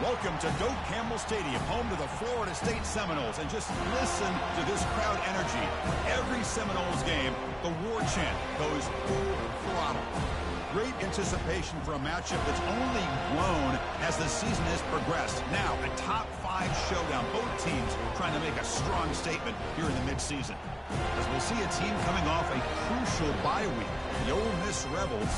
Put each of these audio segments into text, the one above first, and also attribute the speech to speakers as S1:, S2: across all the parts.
S1: Welcome to Doak Campbell Stadium, home to the Florida State Seminoles. And just listen to this crowd energy. Every Seminoles game, the war chant goes full throttle. Great anticipation for a matchup that's only grown as the season has progressed. Now, a top-5 showdown. Both teams trying to make a strong statement here in the midseason. As we'll see a team coming off a crucial bye week. The Ole Miss Rebels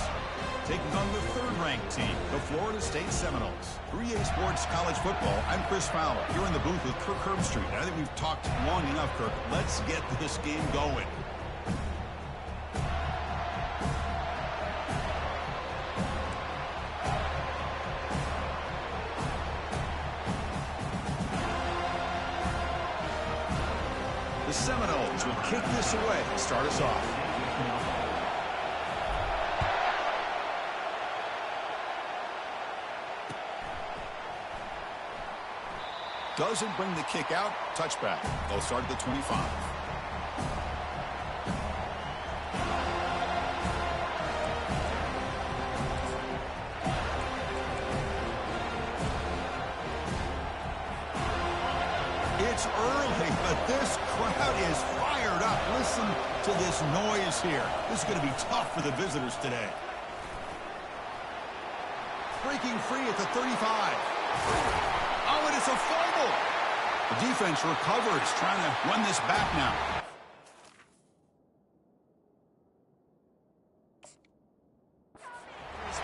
S1: taking on the third-ranked team, the Florida State Seminoles. 3A Sports College Football, I'm Chris Fowler, here in the booth with Kirk Herbstreit. I think we've talked long enough, Kirk. Let's get this game going. The Seminoles will kick this away and start us off. Doesn't bring the kick out. Touchback. They'll start at the 25. It's early, but this crowd is fired up. Listen to this noise here. This is going to be tough for the visitors today. Breaking free at the 35. Oh, and it's a fumble. The defense recovers, trying to run this back now.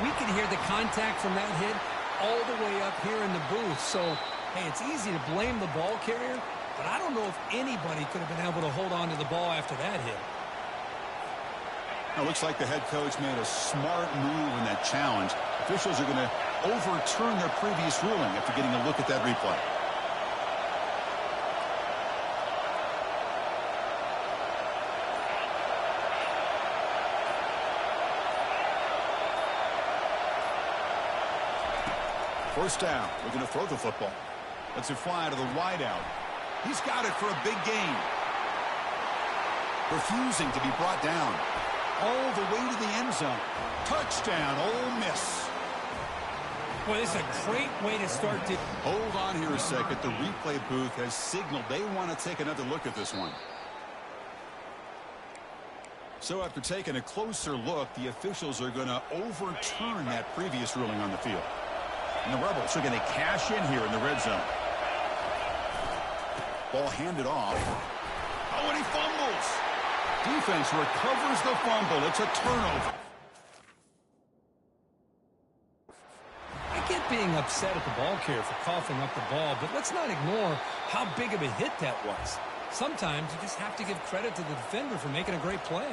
S2: We can hear the contact from that hit all the way up here in the booth. So, hey, it's easy to blame the ball carrier, but I don't know if anybody could have been able to hold on to the ball after that hit.
S1: Now, it looks like the head coach made a smart move in that challenge. Officials are going to overturn their previous ruling after getting a look at that replay. First down. We're going to throw the football. Let's it fly to the wideout. He's got it for a big gain. Refusing to be brought down. All the way to the end zone. Touchdown, Ole Miss.
S2: Well, this is a great way to start.
S1: Hold on here a second. The replay booth has signaled they want to take another look at this one. So after taking a closer look, the officials are going to overturn that previous ruling on the field. And the Rebels are going to cash in here in the red zone. Ball handed off. Oh, and he fumbles. Defense recovers the fumble. It's a turnover.
S2: I get being upset at the ball carrier for coughing up the ball, but let's not ignore how big of a hit that was. Sometimes you just have to give credit to the defender for making a great play.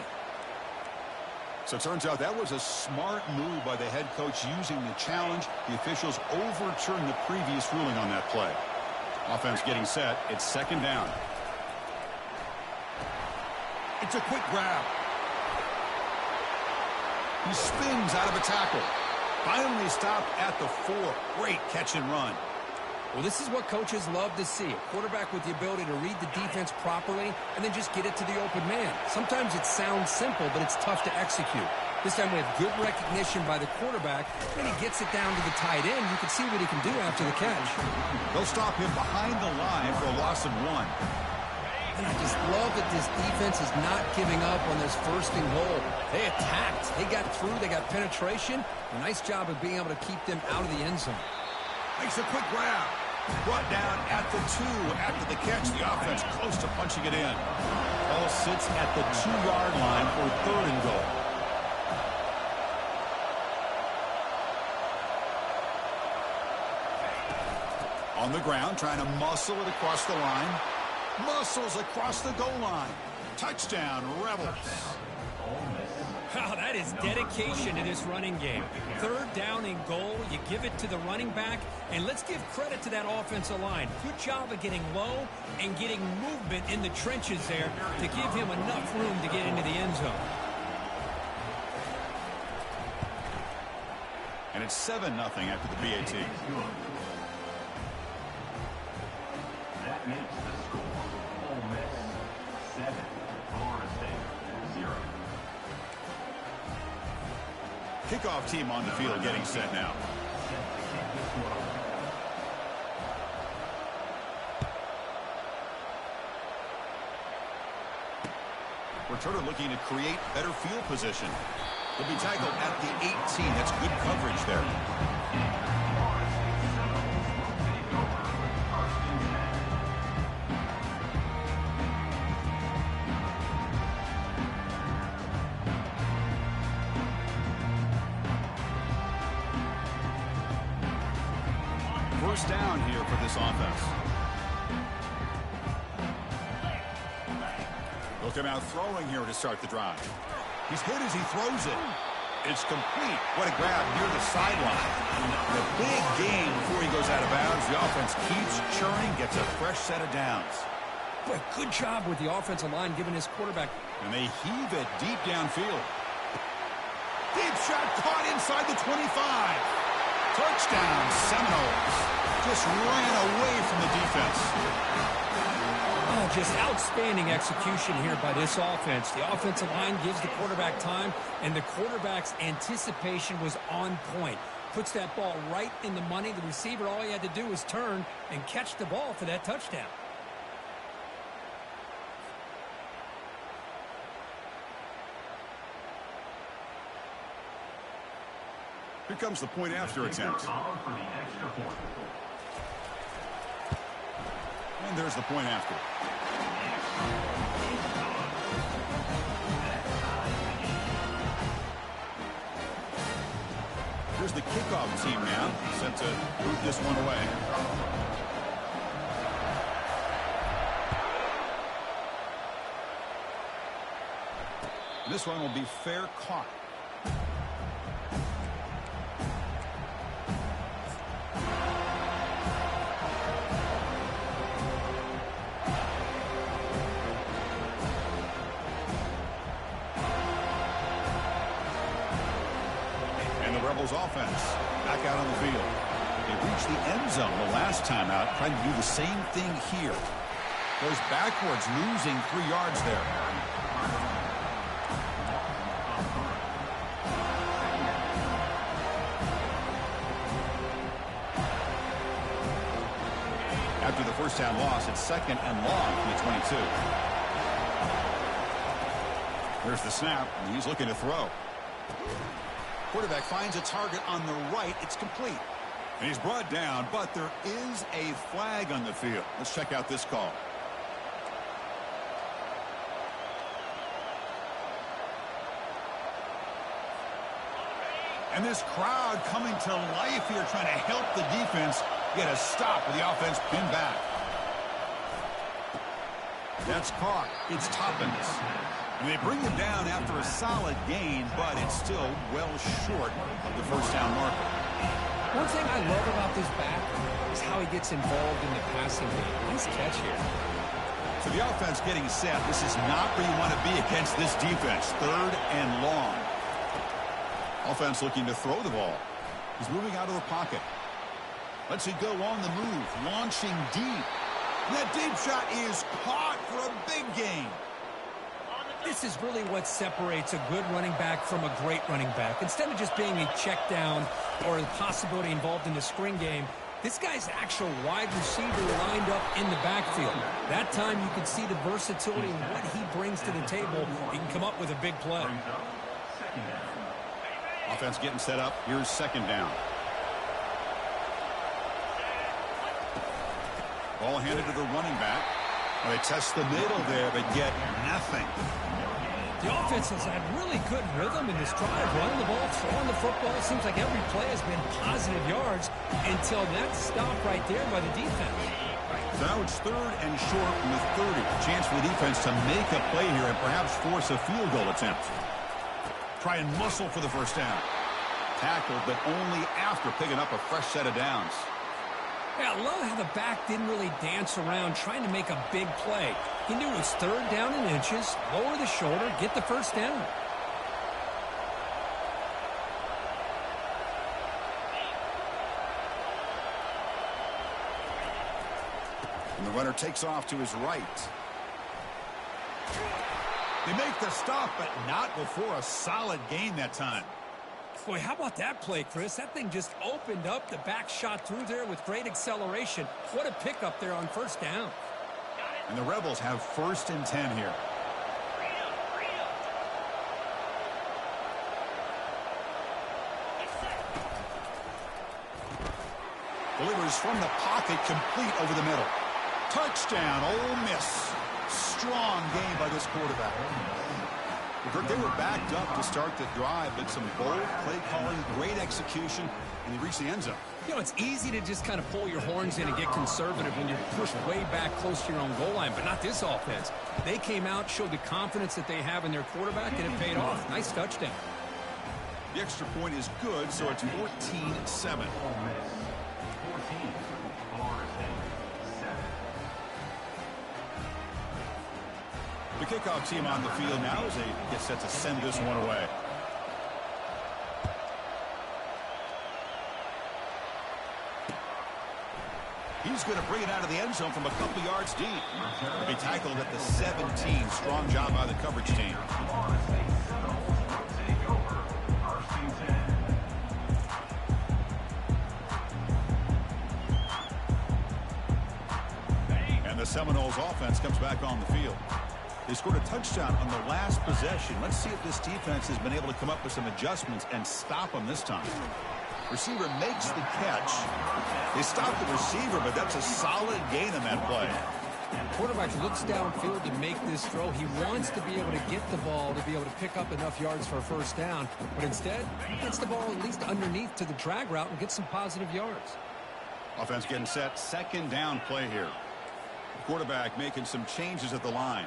S1: So it turns out that was a smart move by the head coach using the challenge. The officials overturned the previous ruling on that play. Offense getting set. It's second down. It's a quick grab. He spins out of a tackle. Finally stopped at the 4. Great catch and run.
S2: Well, this is what coaches love to see. A quarterback with the ability to read the defense properly and then just get it to the open man. Sometimes it sounds simple, but it's tough to execute. This time we have good recognition by the quarterback. When he gets it down to the tight end, you can see what he can do after the catch.
S1: They'll stop him behind the line for a loss of 1.
S2: And I just love that this defense is not giving up on this first and goal. They attacked. They got through. They got penetration. A nice job of being able to keep them out of the end zone.
S1: Makes a quick grab. Brought down at the 2 after the catch. The offense close to punching it in. Ball sits at the 2-yard line for third and goal. On the ground, trying to muscle it across the line. Muscles across the goal line. Touchdown, Rebels.
S2: Wow, that is dedication to this running game. Third down and goal, you give it to the running back, and let's give credit to that offensive line. Good job of getting low and getting movement in the trenches there to give him enough room to get into the end zone.
S1: And it's 7-0 after the PAT.
S3: That makes the score Ole Miss 7, Florida State 0.
S1: Kickoff team on the field getting set now. Returner looking to create better field position. He'll be tackled at the 18. That's good coverage there. First down here for this offense. They'll come out throwing here to start the drive. He's hit as he throws it. It's complete. What a grab near the sideline. The big gain before he goes out of bounds. The offense keeps churning, gets a fresh set of downs.
S2: Boy, good job with the offensive line giving his quarterback.
S1: And they heave it deep downfield. Deep shot caught inside the 25. Touchdown, Seminoles. Just ran away from the defense.
S2: Oh, just outstanding execution here by this offense. The offensive line gives the quarterback time, and the quarterback's anticipation was on point. Puts that ball right in the money. The receiver, all he had to do was turn and catch the ball for that touchdown.
S1: Here comes the point after attempt. And there's the point after. Here's the kickoff team now, set to move this one away. This one will be fair caught. Offense back out on the field. They reached the end zone the last time out, trying to do the same thing here. Goes backwards, losing 3 yards there. After the first down loss, it's 2nd and long from the 22. Here's the snap, and he's looking to throw. Quarterback finds a target on the right. It's complete. And he's brought down, but there is a flag on the field. Let's check out this call. And this crowd coming to life here, trying to help the defense get a stop with the offense pinned back. That's caught. It's Toppins. And they bring him down after a solid gain, but it's still well short of the first down marker.
S2: One thing I love about this back is how he gets involved in the passing game. Nice catch here.
S1: So the offense getting set. This is not where you want to be against this defense. 3rd and long. Offense looking to throw the ball. He's moving out of the pocket. Lets it go on the move. Launching deep. And that deep shot is caught for a big gain.
S2: This is really what separates a good running back from a great running back. Instead of just being a check down or the possibility involved in the screen game, this guy's actual wide receiver lined up in the backfield. That time you can see the versatility and what he brings to the table. He can come up with a big play.
S1: Offense getting set up. Here's 2nd down. Ball handed to the running back. Well, they test the middle there, but get nothing.
S2: The offense has had really good rhythm in this drive. Running the ball, throwing the football. Seems like every play has been positive yards until that stop right there by the defense.
S1: So now it's 3rd and short from the 30. Chance for the defense to make a play here and perhaps force a field goal attempt. Try and muscle for the first down. Tackled, but only after picking up a fresh set of downs.
S2: Yeah, I love how the back didn't really dance around trying to make a big play. He knew it was 3rd down in inches, lower the shoulder, get the first down.
S1: And the runner takes off to his right. They make the stop, but not before a solid gain that time.
S2: Boy, how about that play, Chris? That thing just opened up. The back shot through there with great acceleration. What a pickup there on first down.
S1: And the Rebels have 1st and 10 here. Delivers from the pocket, complete over the middle. Touchdown, Ole Miss. Strong game by this quarterback. Kirk, they were backed up to start the drive, but some bold play calling, great execution, and they reached the end zone.
S2: You know, it's easy to just kind of pull your horns in and get conservative when you're pushed way back close to your own goal line, but not this offense. They came out, showed the confidence that they have in their quarterback, and it paid off. Nice touchdown.
S1: The extra point is good, so it's 14-7.
S3: 14, Florida State, 7.
S1: The kickoff team on the field now as they get set to send this one away. He's going to bring it out of the end zone from a couple yards deep. He'll be tackled at the 17. Strong job by the coverage team.
S3: Florida State Seminoles will take over first and 10.
S1: And the Seminoles offense comes back on the field. They scored a touchdown on the last possession. Let's see if this defense has been able to come up with some adjustments and stop them this time. Receiver makes the catch. They stopped the receiver, but that's a solid gain on that play.
S2: Quarterback looks downfield to make this throw. He wants to be able to get the ball to be able to pick up enough yards for a first down, but instead gets the ball at least underneath to the drag route and gets some positive yards.
S1: Offense getting set. Second down play here. Quarterback making some changes at the line.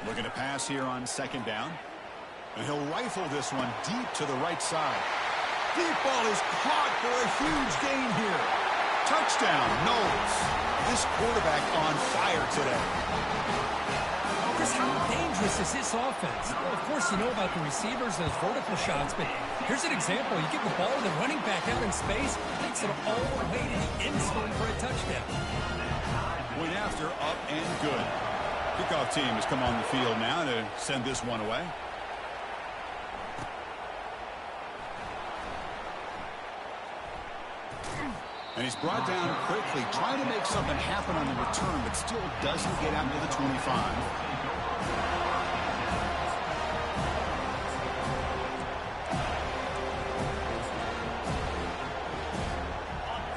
S1: Looking to pass here on second down. And he'll rifle this one deep to the right side. Deep ball is caught for a huge gain here. Touchdown, Knowles. This quarterback on fire today.
S2: Chris, how dangerous is this offense? Of course, you know about the receivers, those vertical shots, but here's an example. You get the ball to the running back out in space, takes it all the way to the end zone for a touchdown.
S1: Point after, up and good. Kickoff team has come on the field now to send this one away. And he's brought down quickly, trying to make something happen on the return, but still doesn't get out to the 25.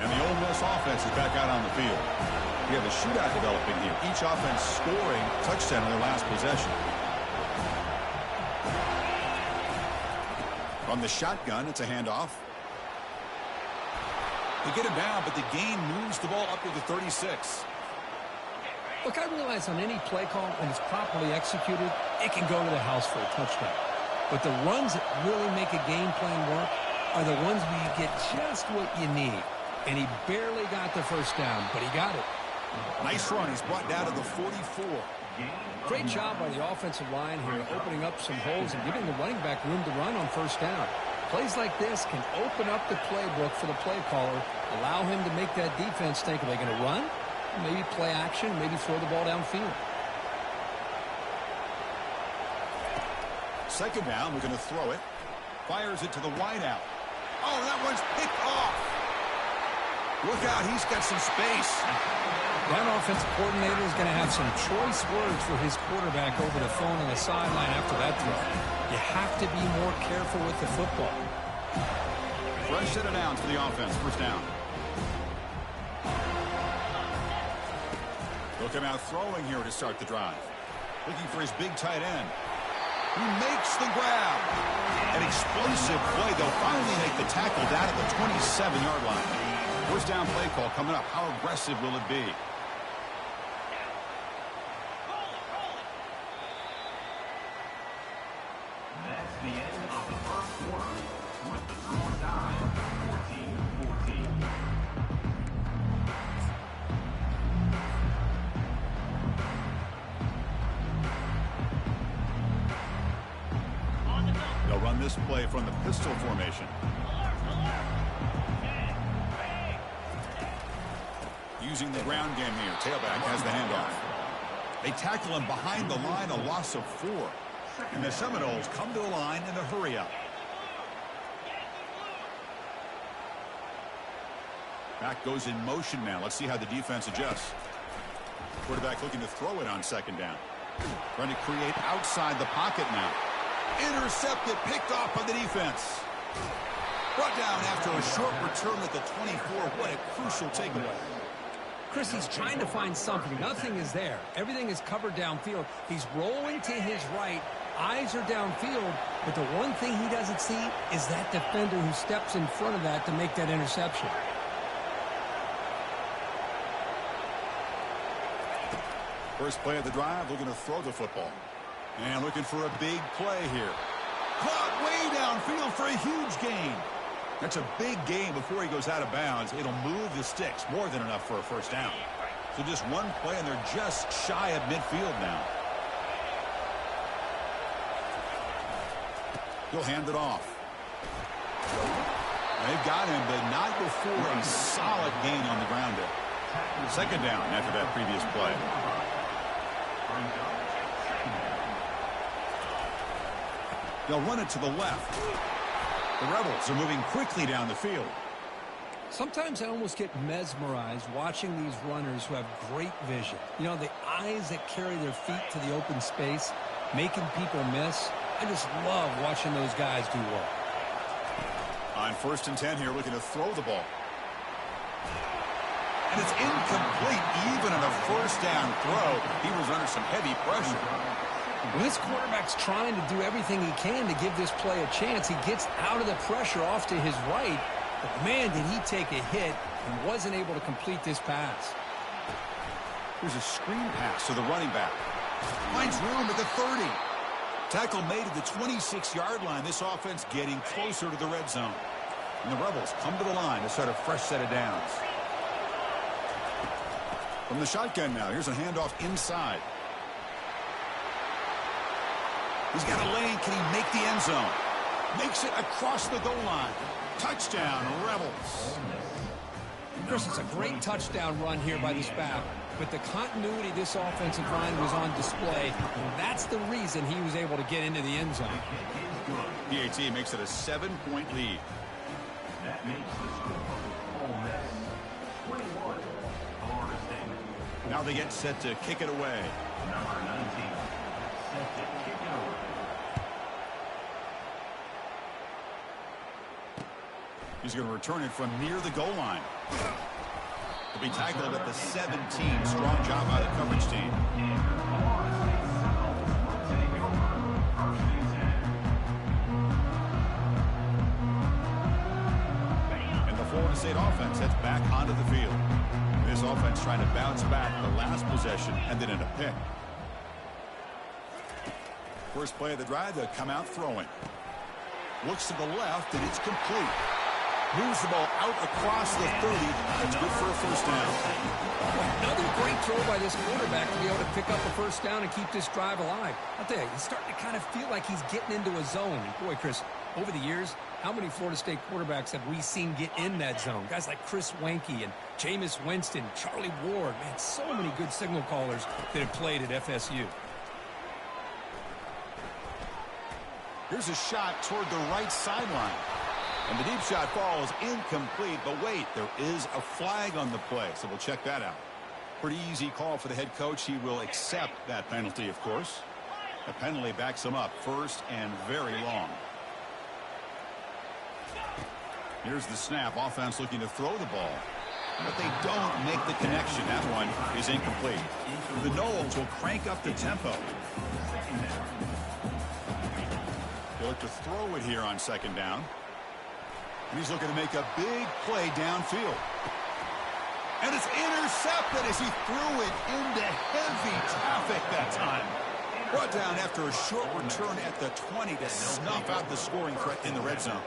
S1: And the Ole Miss offense is back out on the field. We have a shootout developing here. Each offense scoring a touchdown on their last possession. From the shotgun, it's a handoff. They get him down, but the gain moves the ball up to the 36.
S2: Look, I realize on any play call, when it's properly executed, it can go to the house for a touchdown. But the runs that really make a game plan work are the ones where you get just what you need. And he barely got the first down, but he got it.
S1: Nice run. He's brought down to the 44.
S2: Great job by the offensive line here, opening up some holes and giving the running back room to run on first down. Plays like this can open up the playbook for the play caller, allow him to make that defense think, are they going to run? Maybe play action, maybe throw the ball downfield.
S1: Second down, we're going to throw it. Fires it to the wideout. Oh, that one's picked off. Look out, he's got some space.
S2: That offensive coordinator is going to have some choice words for his quarterback over the phone on the sideline after that throw. You have to be more careful with the football.
S1: Fresh set of downs for the offense. First down. He'll come out throwing here to start the drive. Looking for his big tight end. He makes the grab. An explosive play. They'll finally make the tackle down at the 27-yard line. First down play call coming up. How aggressive will it be?
S3: That's the end of the first quarter with the score tied 14-14.
S1: They'll run this play from the pistol formation. Using the ground game here. Tailback has the handoff. They tackle him behind the line, a loss of 4. And the Seminoles come to the line in a hurry-up. Back goes in motion now. Let's see how the defense adjusts. Quarterback looking to throw it on second down. Trying to create outside the pocket now. Intercepted, picked off by the defense. Brought down after a short return at the 24. What a crucial takeaway.
S2: Chris, he's trying to find something. Nothing is there. Everything is covered downfield. He's rolling to his right. Eyes are downfield. But the one thing he doesn't see is that defender who steps in front of that to make that interception.
S1: First play of the drive, looking to throw the football. And looking for a big play here. Caught way downfield for a huge gain. That's a big gain before he goes out of bounds. It'll move the sticks, more than enough for a first down. So just one play, and they're just shy of midfield now. He'll hand it off. They've got him, but not before a solid gain on the ground there. Second down after that previous play. They'll run it to the left. The Rebels are moving quickly down the field.
S2: Sometimes I almost get mesmerized watching these runners who have great vision. You know, the eyes that carry their feet to the open space, making people miss. I just love watching those guys do well.
S1: On 1st and 10 here, looking to throw the ball. And it's incomplete. Even on a first down throw, he was under some heavy pressure.
S2: When this quarterback's trying to do everything he can to give this play a chance, he gets out of the pressure off to his right. But man, did he take a hit and wasn't able to complete this pass.
S1: Here's a screen pass to the running back. Finds room at the 30. Tackle made at the 26-yard line. This offense getting closer to the red zone. And the Rebels come to the line to start a fresh set of downs. From the shotgun now, here's a handoff inside. He's got a lane. Can he make the end zone? Makes it across the goal line. Touchdown, Rebels.
S2: Chris, it's a great touchdown run here by this back. But the continuity this offensive line was on display, and that's the reason he was able to get into the end zone.
S1: PAT makes it a 7-point lead.
S3: That makes the score Ole Miss 21, Florida State.
S1: Now they get set to kick it away.
S3: Number 19, set to kick it away.
S1: He's going to return it from near the goal line. He'll be tackled at the 17. Strong job by the coverage team. And the Florida State offense heads back onto the field. This offense trying to bounce back. The last possession ended in a pick. First play of the drive, they'll come out throwing. Looks to the left, and it's complete. Moves the ball out across the 30. That's good for a first down.
S2: Another great throw by this quarterback to be able to pick up a first down and keep this drive alive. I'll tell you, he's starting to kind of feel like he's getting into a zone. Boy, Chris, over the years, how many Florida State quarterbacks have we seen get in that zone? Guys like Chris Wenke and Jameis Winston, Charlie Ward. Man, so many good signal callers that have played at FSU.
S1: Here's a shot toward the right sideline. And the deep shot falls incomplete. But wait, there is a flag on the play, so we'll check that out. Pretty easy call for the head coach. He will accept that penalty, of course. The penalty backs him up, first and very long. Here's the snap. Offense looking to throw the ball. But they don't make the connection. That one is incomplete. The Noles will crank up the tempo. They look to throw it here on second down. And he's looking to make a big play downfield. And it's intercepted as he threw it into heavy traffic that time. Brought down after a short return at the 20 to snuff out the scoring threat in the red zone.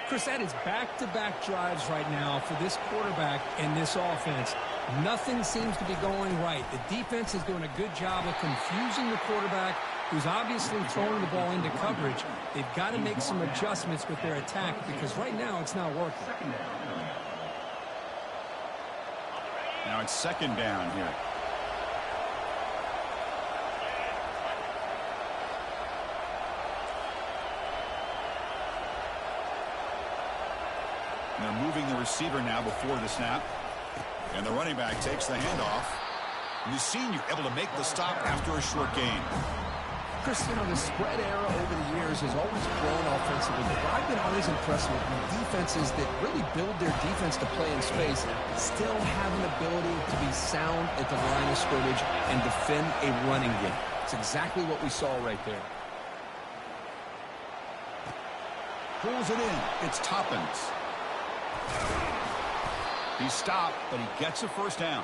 S2: Chris, that is back-to-back drives right now for this quarterback and this offense. Nothing seems to be going right. The defense is doing a good job of confusing the quarterback, who's obviously throwing the ball into coverage. They've got to make some adjustments with their attack because right now it's not working.
S1: Now it's second down here. And they're moving the receiver now before the snap. And the running back takes the handoff. And the senior able to make the stop after a short gain.
S2: Chris, you know, the spread era over the years has always grown offensively, but I've been always impressed with defenses that really build their defense to play in space, still have an ability to be sound at the line of scrimmage and defend a running game. It's exactly what we saw right there.
S1: Pulls it in. It's Toppins. He's stopped, but he gets a first down.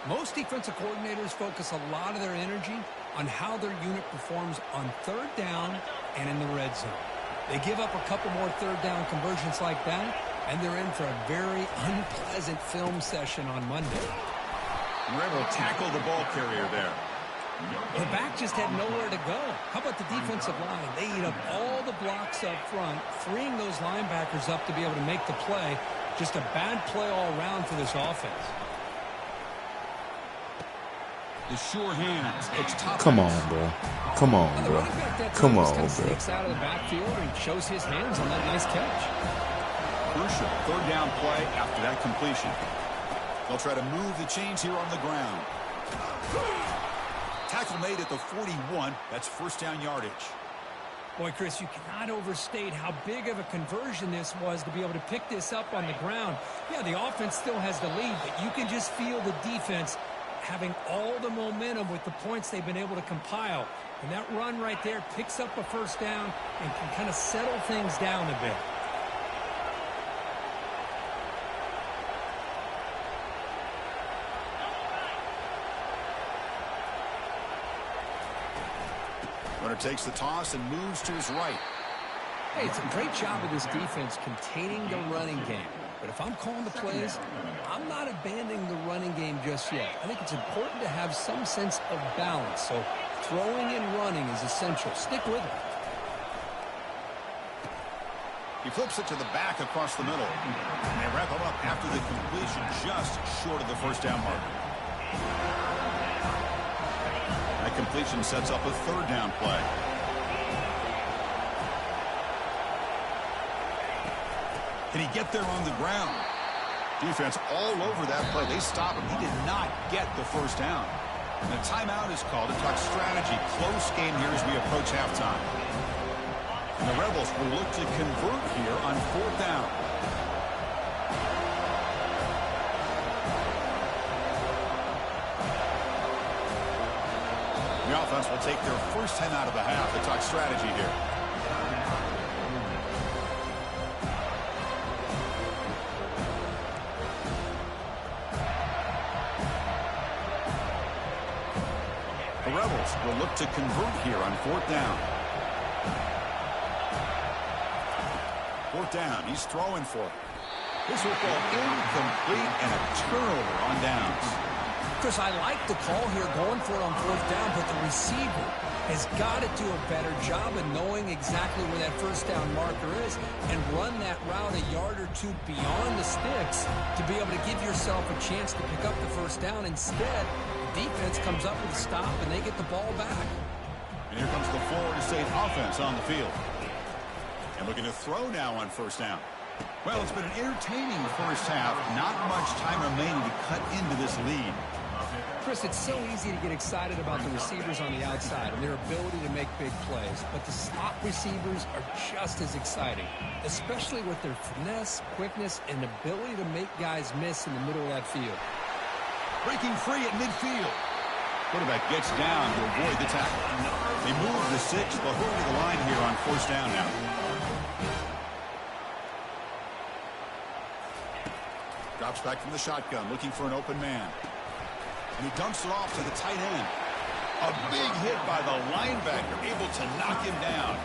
S2: Most defensive coordinators focus a lot of their energy on how their unit performs on third down and in the red zone. They give up a couple more third down conversions like that, and they're in for a very unpleasant film session on Monday.
S1: And we're able to tackle the ball carrier there.
S2: The back just had nowhere to go. How about the defensive line? They eat up all the blocks up front, freeing those linebackers up to be able to make the play. Just a bad play all around for this offense.
S1: The sure hands. It's Toppins.
S4: Come on, bro. Come on, bro. Come on, bro.
S2: Sneaks out of the backfield and shows his hands on that nice catch.
S1: Crucial third down play after that completion. They'll try to move the chains here on the ground. Tackle made at the 41. That's first down yardage.
S2: Boy, Chris, you cannot overstate how big of a conversion this was to be able to pick this up on the ground. Yeah, the offense still has the lead, but you can just feel the defense having all the momentum with the points they've been able to compile. And that run right there picks up a first down and can kind of settle things down a bit.
S1: Runner takes the toss and moves to his right.
S2: Hey, it's a great job of this defense containing the running game. But if I'm calling the plays, I'm not abandoning the running game just yet. I think it's important to have some sense of balance. So throwing and running is essential. Stick with it.
S1: He flips it to the back across the middle. And they wrap him up after the completion just short of the first down mark. That completion sets up a third down play. Can he get there on the ground? Defense all over that play. They stop him. He did not get the first down. And a timeout is called to talk strategy. Close game here as we approach halftime. And the Rebels will look to convert here on fourth down. The offense will take their first time out of the half to talk strategy here. The Rebels will look to convert here on fourth down. Fourth down, he's throwing for it. This will fall incomplete and a turnover on downs.
S2: Chris, I like the call here going for it on fourth down, but the receiver has got to do a better job of knowing exactly where that first down marker is and run that route a yard or two beyond the sticks to be able to give yourself a chance to pick up the first down. Instead, the defense comes up with a stop and they get the ball back.
S1: And here comes the Florida State offense on the field. And looking to throw now on first down. Well, it's been an entertaining first half. Not much time remaining to cut into this lead.
S2: Chris, it's so easy to get excited about the receivers on the outside and their ability to make big plays. But the slot receivers are just as exciting, especially with their finesse, quickness, and ability to make guys miss in the middle of that field.
S1: Breaking free at midfield. Quarterback gets down to avoid the tackle. They move the 6. They'll go to the line here on first down now. Drops back from the shotgun, looking for an open man. And he dunks it off to the tight end. A big hit by the linebacker, able to knock him down.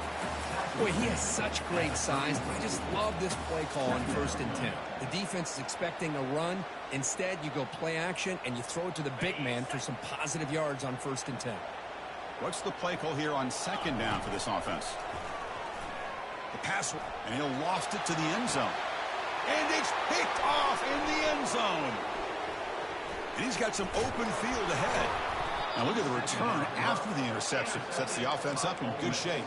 S2: Boy, he has such great size. I just love this play call on 1st and 10. The defense is expecting a run. Instead, you go play action, and you throw it to the big man for some positive yards on 1st and 10.
S1: What's the play call here on 2nd down for this offense? The pass, and he'll loft it to the end zone. And it's picked off in the end zone. And he's got some open field ahead. Now look at the return after the interception. Sets the offense up in good shape.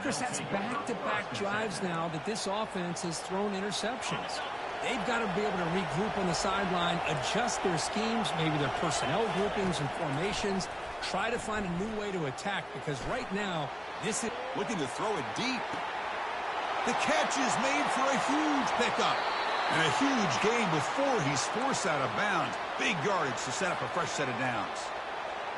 S2: Chris, that's back-to-back drives now that this offense has thrown interceptions. They've got to be able to regroup on the sideline, adjust their schemes, maybe their personnel groupings and formations, try to find a new way to attack because right now, this is
S1: looking to throw it deep. The catch is made for a huge pickup. And a huge gain before he's forced out of bounds. Big yardage to set up a fresh set of downs.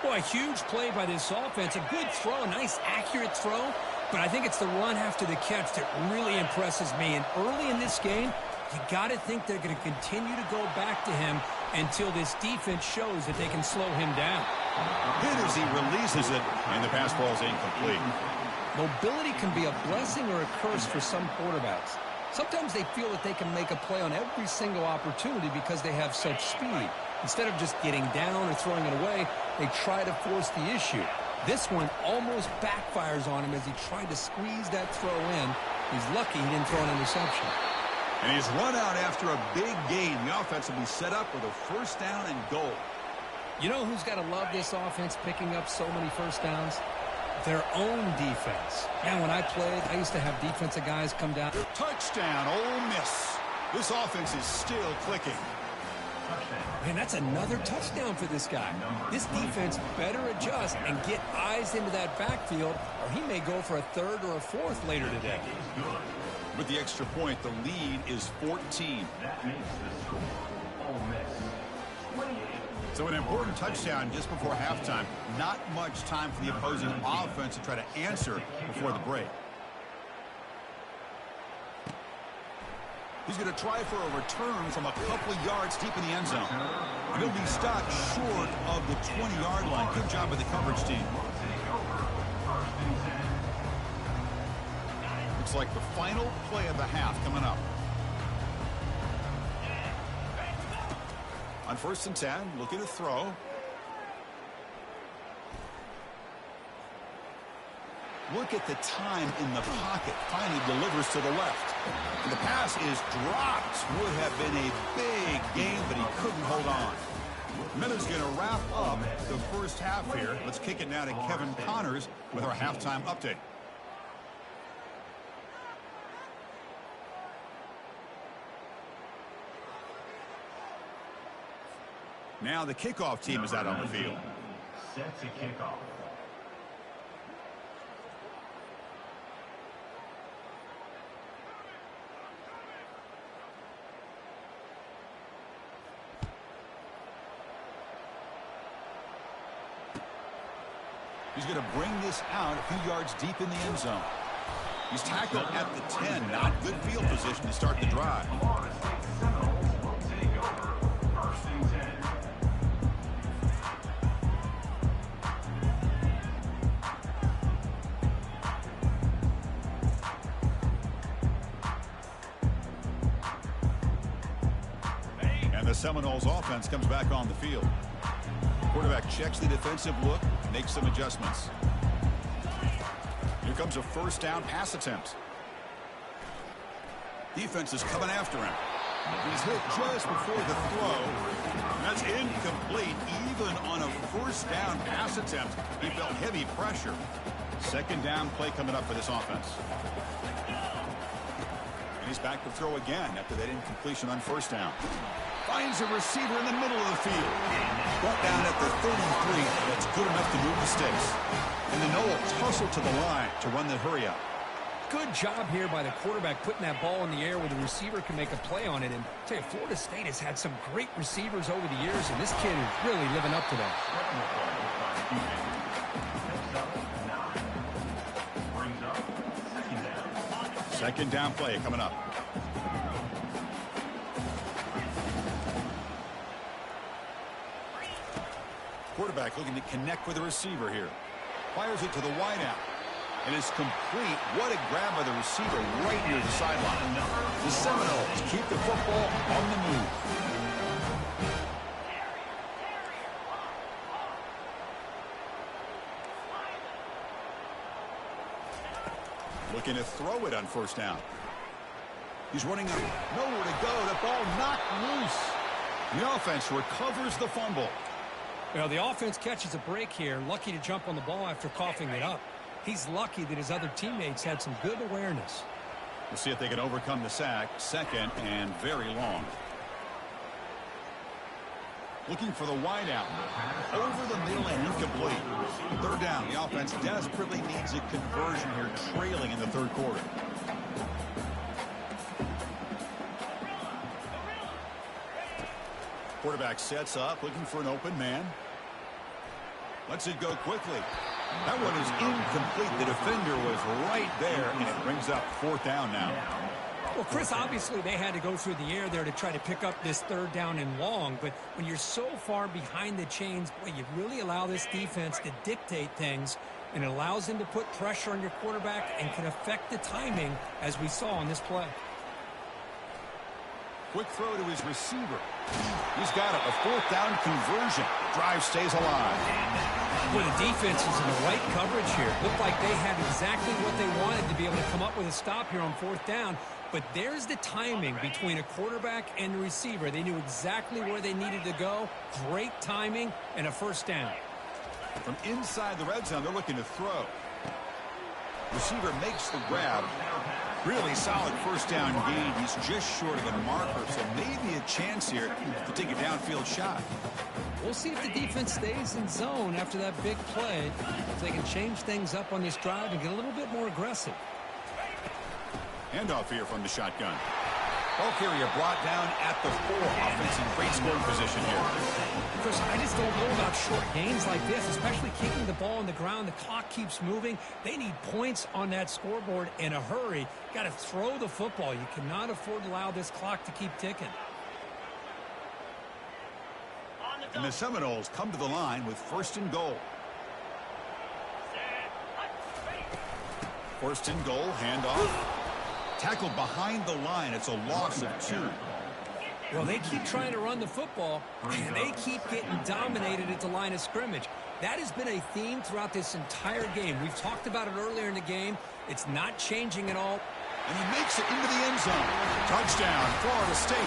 S2: Boy, a huge play by this offense. A good throw, a nice accurate throw. But I think it's the run after the catch that really impresses me. And early in this game, you got to think they're going to continue to go back to him until this defense shows that they can slow him down.
S1: Pitt as he releases it, and the pass ball is incomplete.
S2: Mobility can be a blessing or a curse for some quarterbacks. Sometimes they feel that they can make a play on every single opportunity because they have such speed. Instead of just getting down or throwing it away, they try to force the issue. This one almost backfires on him as he tried to squeeze that throw in. He's lucky he didn't throw an interception.
S1: And he's run out after a big gain. The offense will be set up with a first down and goal.
S2: You know who's got to love this offense picking up so many first downs? Their own defense. And when I played, I used to have defensive guys come down.
S1: Touchdown, Ole Miss. This offense is still clicking.
S2: Man, that's another touchdown for this guy. This defense better adjust and get eyes into that backfield, or he may go for a third or a fourth later today.
S1: With the extra point, the lead is 14.
S3: That makes the score Ole Miss 28.
S1: So an important touchdown just before halftime. Not much time for the opposing offense to try to answer before the break. He's going to try for a return from a couple of yards deep in the end zone. And he'll be stopped short of the 20-yard line. Good job by the coverage team. Looks like the final play of the half coming up. On 1st and 10, looking to throw. Look at the time in the pocket. Finally delivers to the left. And the pass is dropped. Would have been a big gain, but he couldn't hold on. Miller's going to wrap up the first half here. Let's kick it now to Kevin Connors with our halftime update. Now the kickoff team is out on the field.
S3: Set to kick off.
S1: He's going to bring this out a few yards deep in the end zone. He's tackled at the 10. Not good field position to start the drive. And the Seminoles offense comes back on the field. Quarterback checks the defensive look, makes some adjustments. Here comes a first down pass attempt. Defense is coming after him. He's hit just before the throw. And that's incomplete. Even on a first down pass attempt, he felt heavy pressure. Second down play coming up for this offense. And he's back to throw again after that incompletion on first down. Finds a receiver in the middle of the field. Brought down at the 33. That's good enough to move the sticks. And the Noel tussle to the line to run the hurry up.
S2: Good job here by the quarterback putting that ball in the air where the receiver can make a play on it. And I tell you, Florida State has had some great receivers over the years, and this kid is really living up to that.
S1: Second down play coming up. Quarterback looking to connect with the receiver here. Fires it to the wideout. And it's complete. What a grab by the receiver right near the sideline. The Seminoles keep the football on the move. Looking to throw it on first down. He's running up. Nowhere to go. The ball knocked loose. The offense recovers the fumble.
S2: Well, the offense catches a break here. Lucky to jump on the ball after coughing it up. He's lucky that his other teammates had some good awareness.
S1: We'll see if they can overcome the sack. Second and very long. Looking for the wide out. Over the middle and incomplete. Third down. The offense desperately needs a conversion here, trailing in the third quarter. Quarterback sets up, looking for an open man. Lets it go quickly. That one is incomplete. The defender was right there, and it brings up fourth down now.
S2: Well, Chris, obviously they had to go through the air there to try to pick up this third down and long, but when you're so far behind the chains, boy, you really allow this defense to dictate things, and it allows them to put pressure on your quarterback and can affect the timing, as we saw on this play.
S1: Quick throw to his receiver. He's got it. A fourth down conversion. Drive stays alive.
S2: Well, the defense is in the right coverage here. Looked like they had exactly what they wanted to be able to come up with a stop here on fourth down. But there's the timing between a quarterback and the receiver. They knew exactly where they needed to go. Great timing and a first down.
S1: From inside the red zone, they're looking to throw. Receiver makes the grab. Really solid first down gain. He's just short of the marker, so maybe a chance here to take a downfield shot.
S2: We'll see if the defense stays in zone after that big play. If they can change things up on this drive and get a little bit more aggressive.
S1: Handoff here from the shotgun. Ball carrier brought down at the 4. Offense in great scoring position here.
S2: Chris, I just don't know about short gains like this, especially keeping the ball on the ground. The clock keeps moving. They need points on that scoreboard in a hurry. Got to throw the football. You cannot afford to allow this clock to keep ticking.
S1: And the Seminoles come to the line with first and goal. First and goal, handoff. Tackled behind the line. It's a loss of 2.
S2: Well, they keep trying to run the football, and they keep getting dominated at the line of scrimmage. That has been a theme throughout this entire game. We've talked about it earlier in the game. It's not changing at all.
S1: And he makes it into the end zone. Touchdown, Florida State.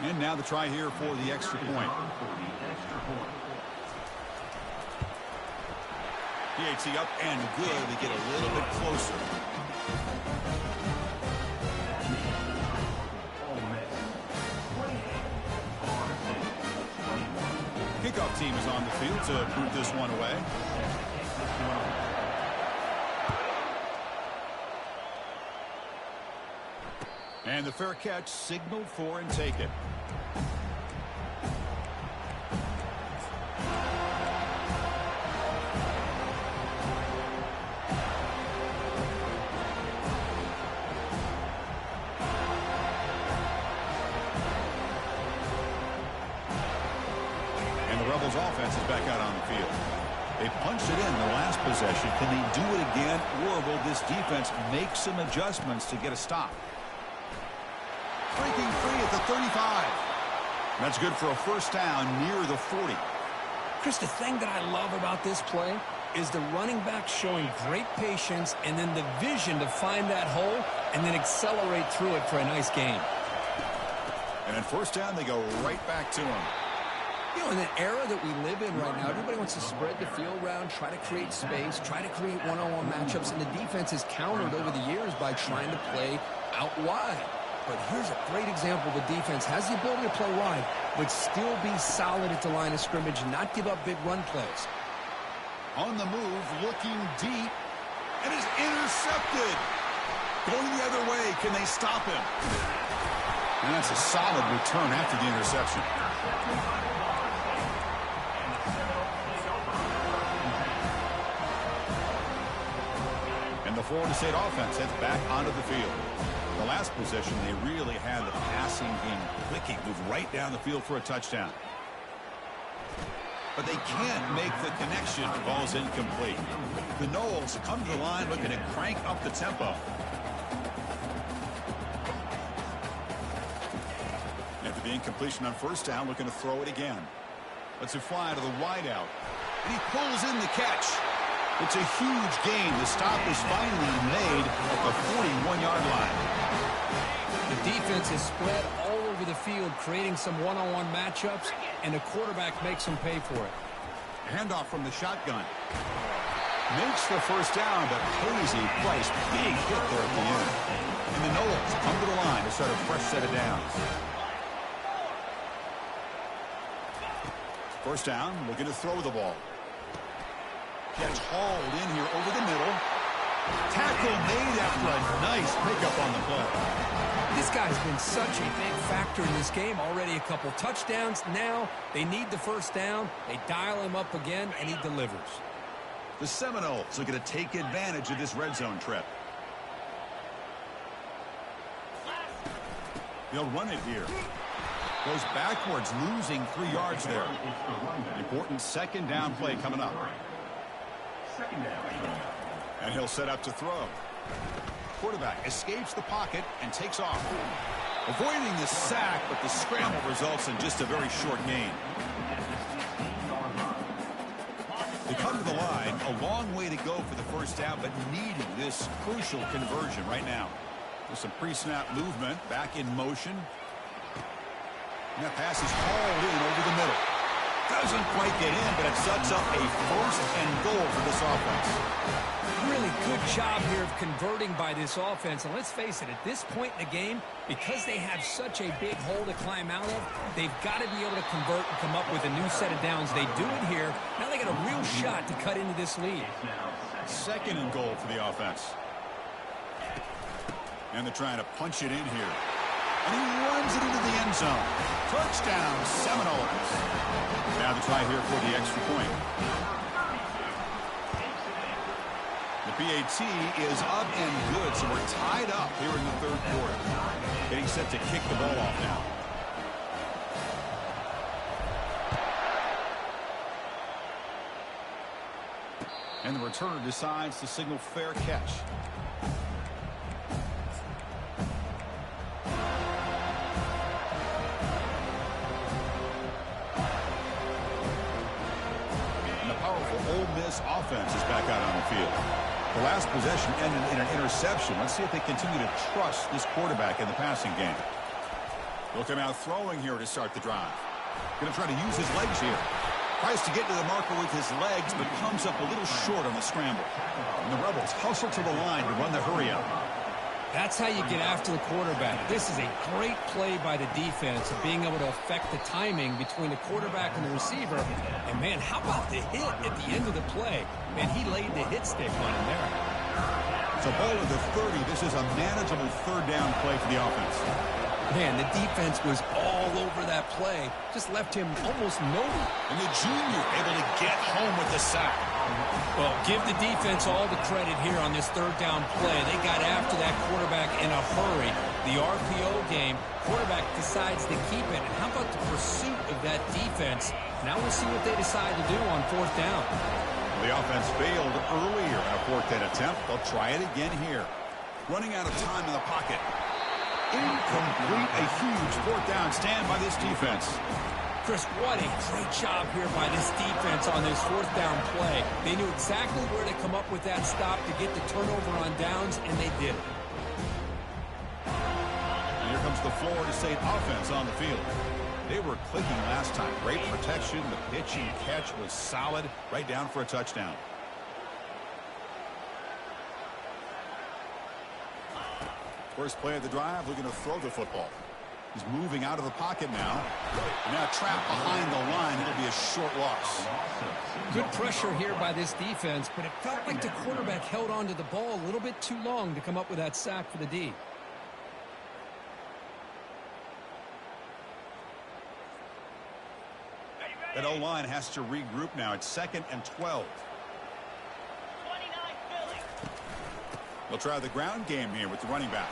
S1: And now the try here for the extra point. PAT up and good. They get a little bit closer. Kickoff team is on the field to boot this one away. And the fair catch signaled for and take it. Offense is back out on the field. They punched it in the last possession. Can they do it again, or will this defense make some adjustments to get a stop? Breaking free at the 35. That's good for a first down near the 40.
S2: Chris, the thing that I love about this play is the running back showing great patience and then the vision to find that hole and then accelerate through it for a nice gain.
S1: And on first down, they go right back to him.
S2: You know, in the era that we live in right now, everybody wants to spread the field around, try to create space, try to create one-on-one matchups, and the defense has countered over the years by trying to play out wide. But here's a great example. The defense has the ability to play wide, but still be solid at the line of scrimmage and not give up big run plays.
S1: On the move, looking deep, and is intercepted. Going the other way, can they stop him? And that's a solid return after the interception. The Florida State offense heads back onto the field. The last possession, they really had the passing game clicking, moved right down the field for a touchdown. But they can't make the connection. The ball's incomplete. The Noles come to the line looking to crank up the tempo. After the incompletion on first down, looking to throw it again. Lets it fly to the wideout. And he pulls in the catch. It's a huge gain. The stop is finally made at the 41-yard line.
S2: The defense is spread all over the field, creating some one-on-one matchups, and the quarterback makes them pay for it.
S1: Handoff from the shotgun. Makes the first down, but pays a price. Big hit there at the end. And the Noles come to the line to start a fresh set of downs. First down, looking to throw the ball. Gets hauled in here over the middle. Tackle made after a nice pickup on the play.
S2: This guy's been such a big factor in this game. Already a couple touchdowns. Now they need the first down. They dial him up again, and he delivers.
S1: The Seminoles are going to take advantage of this red zone trip. They'll run it here. Goes backwards, losing 3 yards there. Important second down play coming up. And he'll set up to throw. Quarterback escapes the pocket and takes off. Avoiding the sack, but the scramble results in just a very short gain. They come to the line, a long way to go for the first down, but needing this crucial conversion right now. With some pre-snap movement, back in motion. And that pass is hauled in over the middle. Doesn't quite get in, but it sets up a first and goal for this offense.
S2: Really good job here of converting by this offense. And let's face it, at this point in the game, because they have such a big hole to climb out of, they've got to be able to convert and come up with a new set of downs. They do it here. Now they got a real shot to cut into this lead.
S1: Second and goal for the offense. And they're trying to punch it in here. And he runs it into the end zone. Touchdown, Seminoles. Now the try here for the extra point. The PAT is up and good, so we're tied up here in the third quarter. Getting set to kick the ball off now. And the returner decides to signal fair catch. Ole Miss offense is back out on the field. The last possession ended in an interception. Let's see if they continue to trust this quarterback in the passing game. They'll come out throwing here to start the drive. Going to try to use his legs here. Tries to get to the marker with his legs, but comes up a little short on the scramble. And the Rebels hustle to the line to run the hurry up.
S2: That's how you get after the quarterback. This is a great play by the defense of being able to affect the timing between the quarterback and the receiver. And, man, how about the hit at the end of the play? Man, he laid the hit stick on him there.
S1: It's a ball at the 30. This is a manageable third down play for the offense.
S2: Man, the defense was all over that play. Just left him almost nowhere.
S1: And the junior able to get home with the sack.
S2: Well, give the defense all the credit here on this third down play. They got after that quarterback in a hurry. The RPO game, quarterback decides to keep it. And how about the pursuit of that defense? Now we'll see what they decide to do on fourth down.
S1: The offense failed earlier in a fourth down attempt. They'll try it again here. Running out of time in the pocket. Incomplete. A huge fourth down stand by this defense.
S2: Chris, what a great job here by this defense on this fourth down play. They knew exactly where to come up with that stop to get the turnover on downs, and they did it.
S1: And here comes the Florida State offense on the field. They were clicking last time. Great protection. The pitch and catch was solid. Right down for a touchdown. First play of the drive, looking to throw the football. He's moving out of the pocket now. And now trapped behind the line. It'll be a short loss.
S2: Good pressure here by this defense, but it felt like the quarterback held on to the ball a little bit too long to come up with that sack for the D.
S1: That O-line has to regroup now. It's 2nd and 12. They'll try the ground game here with the running back.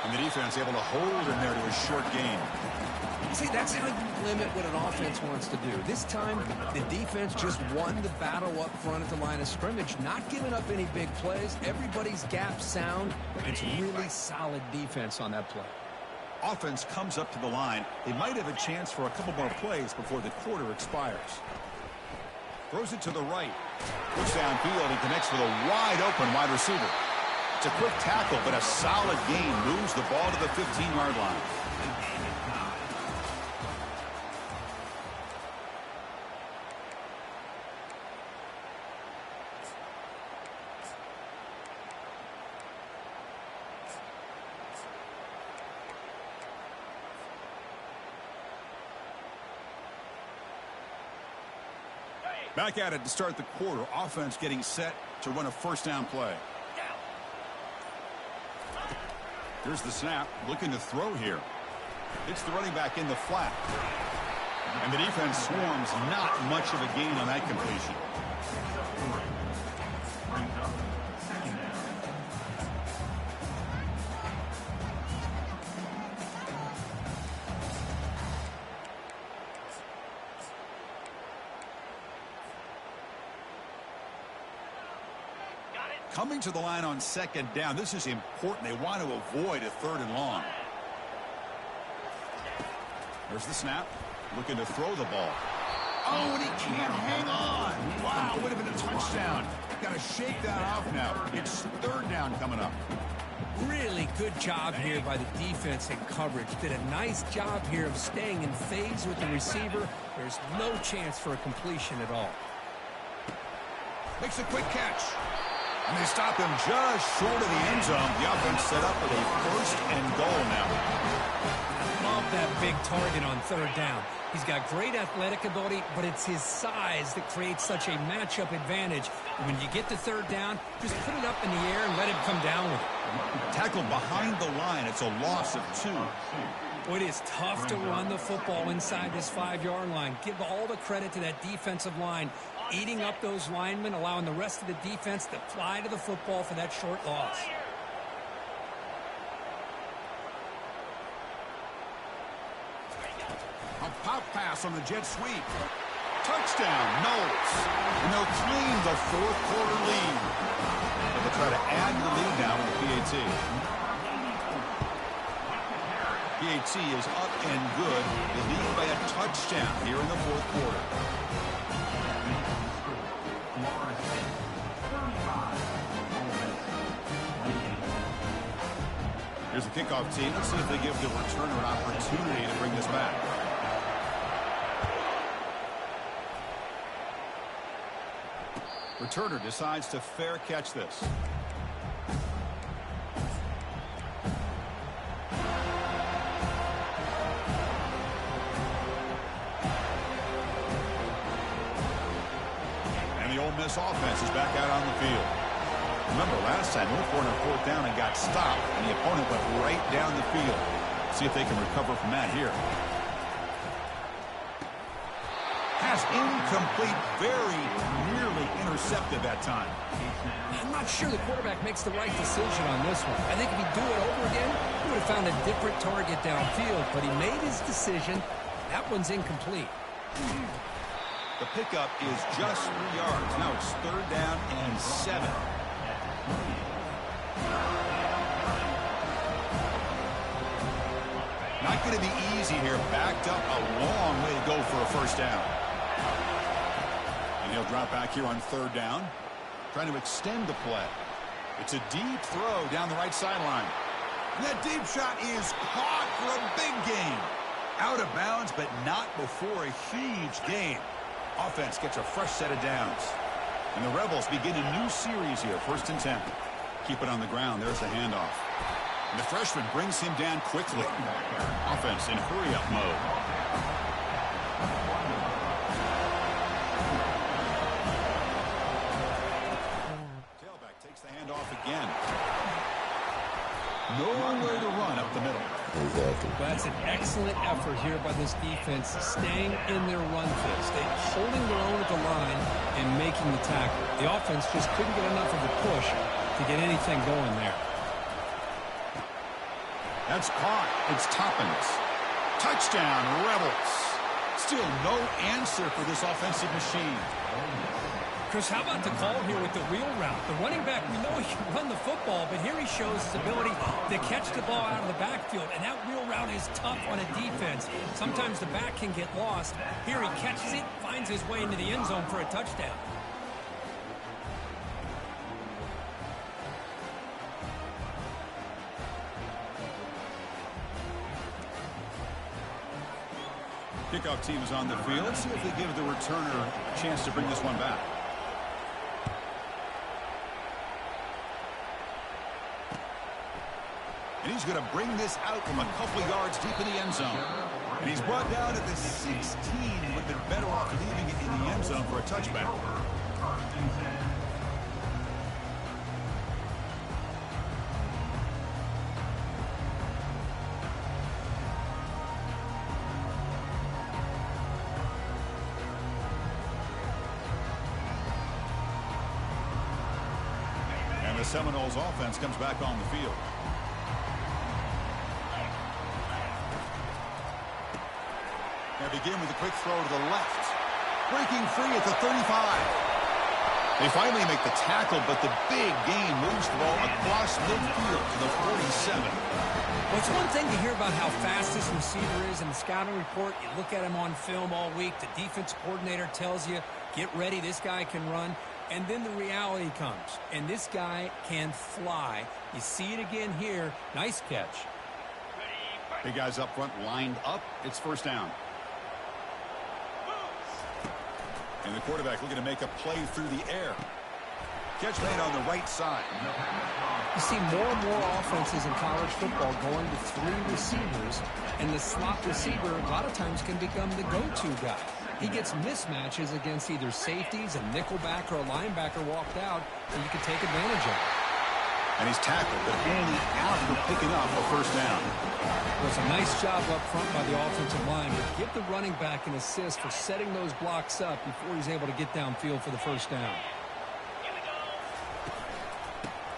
S1: And the defense able to hold him there to a short gain.
S2: See, that's how you limit what an offense wants to do. This time, the defense just won the battle up front at the line of scrimmage, not giving up any big plays. Everybody's gap sound. It's really solid defense on that play.
S1: Offense comes up to the line. They might have a chance for a couple more plays before the quarter expires. Throws it to the right. Looks downfield. He connects with a wide-open wide receiver. It's a quick tackle, but a solid gain moves the ball to the 15-yard line. Back at it to start the quarter. Offense getting set to run a first down play. Here's the snap. Looking to throw here. It's the running back in the flat. And the defense swarms. Not much of a gain on that completion. Coming to the line on second down. This is important. They want to avoid a third and long. There's the snap. Looking to throw the ball. Oh, and he can't hang on. Wow, would have been a touchdown. Got to shake that off now. It's third down coming up.
S2: Really good job here by the defense in coverage. Did a nice job here of staying in phase with the receiver. There's no chance for a completion at all.
S1: Makes a quick catch. And they stop him just short of the end zone. The offense set up with a first and goal now.
S2: Love that big target on third down. He's got great athletic ability, but it's his size that creates such a matchup advantage. When you get to third down, just put it up in the air and let him come down with it.
S1: Tackled behind the line. It's a loss of 2.
S2: Well, it is tough to run the football inside this 5-yard line. Give all the credit to that defensive line, eating up those linemen, allowing the rest of the defense to fly to the football for that short loss.
S1: A pop pass on the jet sweep. Touchdown, Knowles. And they'll claim the fourth quarter lead. And they'll try to add the lead now with the PAT. PAT is up and good. They lead by a touchdown here in the fourth quarter. Here's the kickoff team. Let's see if they give the returner an opportunity to bring this back. Returner decides to fair catch this. And the Ole Miss offense is back out on the field. Remember last time they went for it on fourth down and got stopped, and the opponent went right down the field. See if they can recover from that here. Pass incomplete, very nearly intercepted that time.
S2: I'm not sure the quarterback makes the right decision on this one. I think if he'd do it over again, he would have found a different target downfield, but he made his decision. That one's incomplete.
S1: The pickup is just 3 yards. Now it's third down and 7. Not going to be easy here. Backed up a long way to go for a first down. And he'll drop back here on third down. Trying to extend the play. It's a deep throw down the right sideline. And that deep shot is caught for a big gain. Out of bounds, but not before a huge gain. Offense gets a fresh set of downs. And the Rebels begin a new series here, 1st and 10. Keep it on the ground. There's the handoff. And the freshman brings him down quickly. Offense in hurry-up mode. Tailback takes the handoff again. Nowhere to run up the middle.
S4: Exactly.
S2: Well, that's an excellent effort here by this defense, staying in their run fist. They're holding their own at the line and making the tackle. The offense just couldn't get enough of a push to get anything going there.
S1: That's caught. It's Toppins. Touchdown, Rebels. Still no answer for this offensive machine.
S2: Chris, how about the call here with the wheel route? The running back, we know he can run the football, but here he shows his ability to catch the ball out of the backfield, and that wheel route is tough on a defense. Sometimes the back can get lost. Here he catches it, finds his way into the end zone for a touchdown.
S1: Kickoff team is on the field. Let's see if they give the returner a chance to bring this one back. And he's going to bring this out from a couple yards deep in the end zone. And he's brought down at the 16. Would have been better off leaving it in the end zone for a touchback. And the Seminoles offense comes back on the field. They begin with a quick throw to the left. Breaking free at the 35. They finally make the tackle, but the big gain moves the ball across midfield to the 47.
S2: Well, it's one thing to hear about how fast this receiver is in the scouting report. You look at him on film all week. The defense coordinator tells you, get ready, this guy can run. And then the reality comes, and this guy can fly. You see it again here. Nice catch.
S1: Big guys up front lined up. It's first down. And the quarterback looking to make a play through the air. Catch made on the right side.
S2: You see more and more offenses in college football going to 3 receivers, and the slot receiver a lot of times can become the go-to guy. He gets mismatches against either safeties, a nickelback, or a linebacker walked out, and you can take advantage of it.
S1: And he's tackled, but only after picking up a first down.
S2: It was a nice job up front by the offensive line, but give the running back an assist for setting those blocks up before he's able to get downfield for the first down.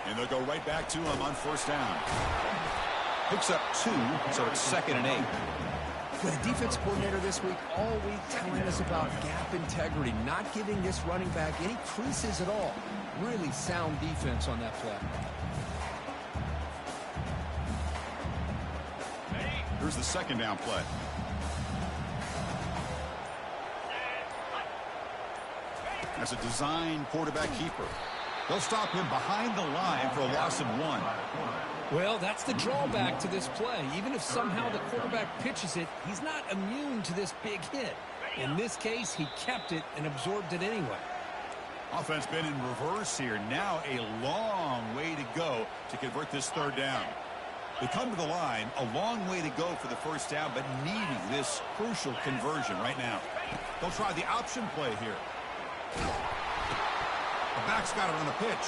S1: And they'll go right back to him on first down. Picks up 2, so it's 2nd and 8.
S2: With the defense coordinator this week, all week telling us about gap integrity, not giving this running back any creases at all. Really sound defense on that play.
S1: Here's the 2nd down play. As a design quarterback keeper. They'll stop him behind the line for a loss of 1.
S2: Well, that's the drawback to this play. Even if somehow the quarterback pitches it, he's not immune to this big hit. In this case, he kept it and absorbed it anyway.
S1: Offense been in reverse here. Now a long way to go to convert this 3rd down. They come to the line, a long way to go for the first down, but needing this crucial conversion right now. They'll try the option play here. The back's got it on the pitch.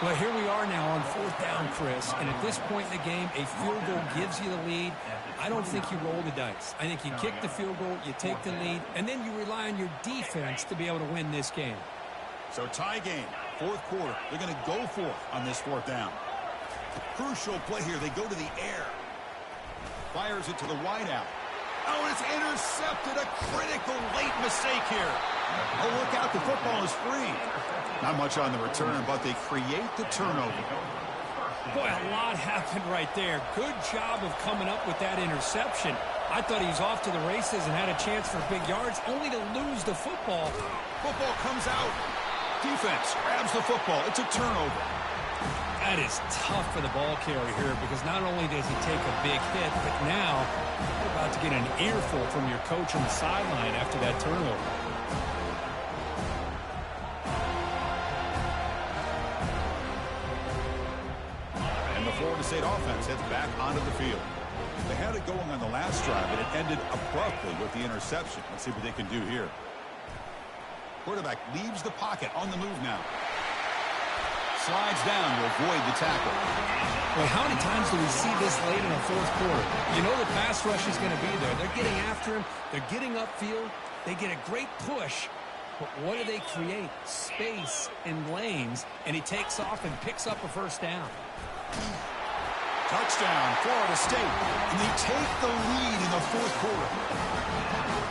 S2: Well, here we are now on 4th down, Chris, and at this point in the game, a field goal gives you the lead. I don't think you roll the dice. I think you kick the field goal, you take the lead, and then you rely on your defense to be able to win this game.
S1: So tie game, 4th quarter. They're going to go for it on this 4th down. Crucial play here. They go to the air. Fires it to the wideout. Oh, it's intercepted. A critical late mistake here. Oh, look out. The football is free. Not much on the return, but they create the turnover.
S2: Boy, a lot happened right there. Good job of coming up with that interception. I thought he was off to the races and had a chance for big yards, only to lose the football.
S1: Football comes out. Defense grabs the football. It's a turnover.
S2: That is tough for the ball carrier here because not only does he take a big hit, but now you're about to get an earful from your coach on the sideline after that turnover.
S1: And the Florida State offense heads back onto the field. They had it going on the last drive, but it ended abruptly with the interception. Let's see what they can do here. Quarterback leaves the pocket on the move now. Slides down to avoid the tackle.
S2: Well, how many times do we see this late in the 4th quarter? You know the pass rush is going to be there. They're getting after him. They're getting upfield. They get a great push. But what do they create? Space and lanes. And he takes off and picks up a first down.
S1: Touchdown, Florida State. And they take the lead in the 4th quarter.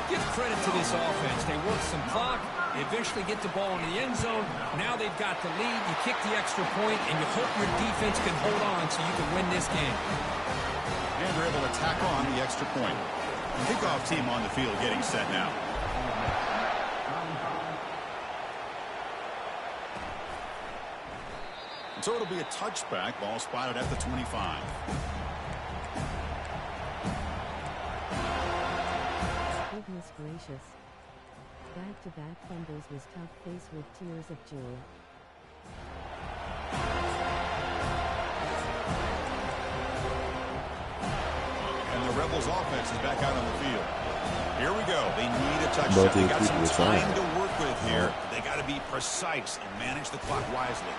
S2: Give credit to this offense. They work some clock. They eventually get the ball in the end zone. Now they've got the lead. You kick the extra point, and you hope your defense can hold on so you can win this game.
S1: And they're able to tack on the extra point. Kickoff team on the field getting set now. And so it'll be a touchback. Ball spotted at the 25.
S5: Goodness gracious. Back-to-back fumbles was tough faced with tears of joy.
S1: And the Rebels offense is back out on the field. Here we go. They need a touchdown. They got some time to work with here. They got to be precise and manage the clock wisely.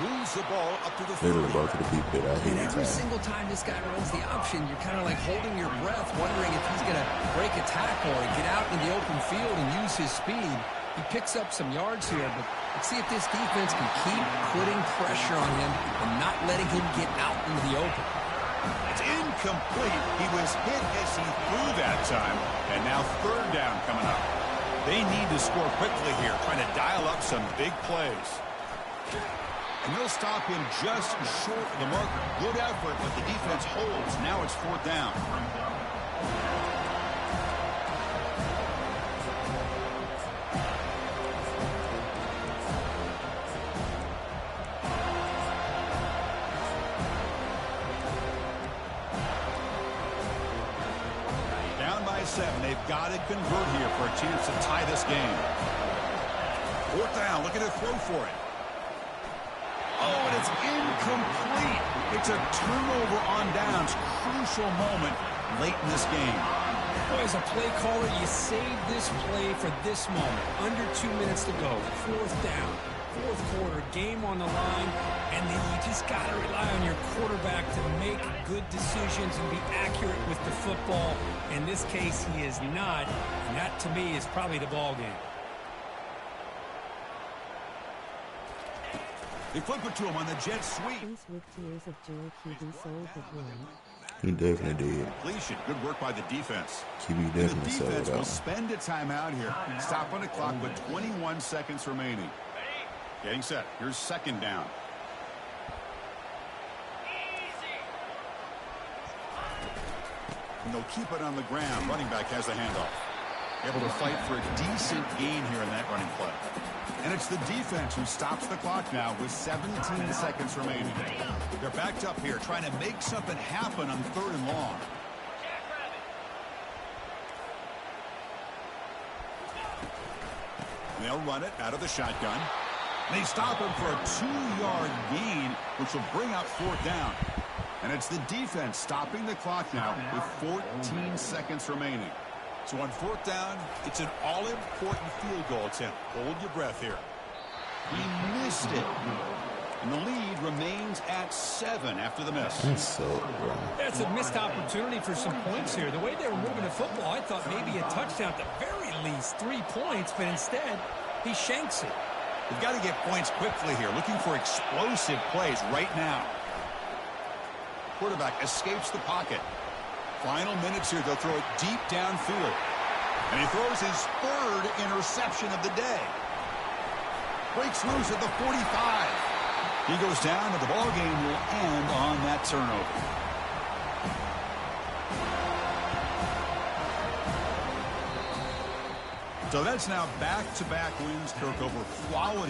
S1: Moves the ball up to the 30.
S4: Ball to the Pitt. I hate
S2: Every single time this guy runs the option, you're kind of like holding your breath, wondering if he's going to break a tackle or get out in the open field and use his speed. He picks up some yards here, but let's see if this defense can keep putting pressure on him and not letting him get out into the open.
S1: It's incomplete. He was hit as he threw that time, and now third down coming up. They need to score quickly here, trying to dial up some big plays. And they'll stop him just short of the marker. Good effort, but the defense holds. Now it's fourth down. Down by 7. They've got to convert here for a chance to tie this game. Fourth down. Look at it throw for it. Oh, and it's incomplete. It's a turnover on downs. Crucial moment late in this game.
S2: Boy, as a play caller, you save this play for this moment. Under 2 minutes to go. Fourth down. Fourth quarter. Game on the line. And then you just got to rely on your quarterback to make good decisions and be accurate with the football. In this case, he is not. And that, to me, is probably the ball game.
S1: They flip it to him on the jet sweep.
S5: Faced with tears of joy, QB sold the one.
S4: He definitely did.
S1: Completion. Good work by the defense.
S4: QB definitely
S1: the
S4: sold
S1: defense
S4: that
S1: will
S4: one.
S1: spend a timeout here. Stop on the clock with 21 seconds remaining. Getting set. Here's second down. And they'll keep it on the ground. Running back has the handoff. Able to fight for a decent gain here in that running play. And it's the defense who stops the clock now with 17 seconds remaining. They're backed up here trying to make something happen on third and long. They'll run it out of the shotgun. They stop him for a 2-yard gain, which will bring up fourth down. And it's the defense stopping the clock now with 14 seconds remaining. So on fourth down, it's an all-important field goal attempt. Hold your breath here. He missed it. And the lead remains at 7 after the miss.
S4: That's so wrong.
S2: That's a missed opportunity for some points here. The way they were moving the football, I thought maybe a touchdown at the very least, 3 points, but instead, he shanks it.
S1: They've got to get points quickly here, looking for explosive plays right now. Quarterback escapes the pocket. Final minutes here, they'll throw it deep downfield. And he throws his third interception of the day. Breaks loose at the 45. He goes down, and the ball game will end on that turnover. So that's now back-to-back wins, Kirk, over quality.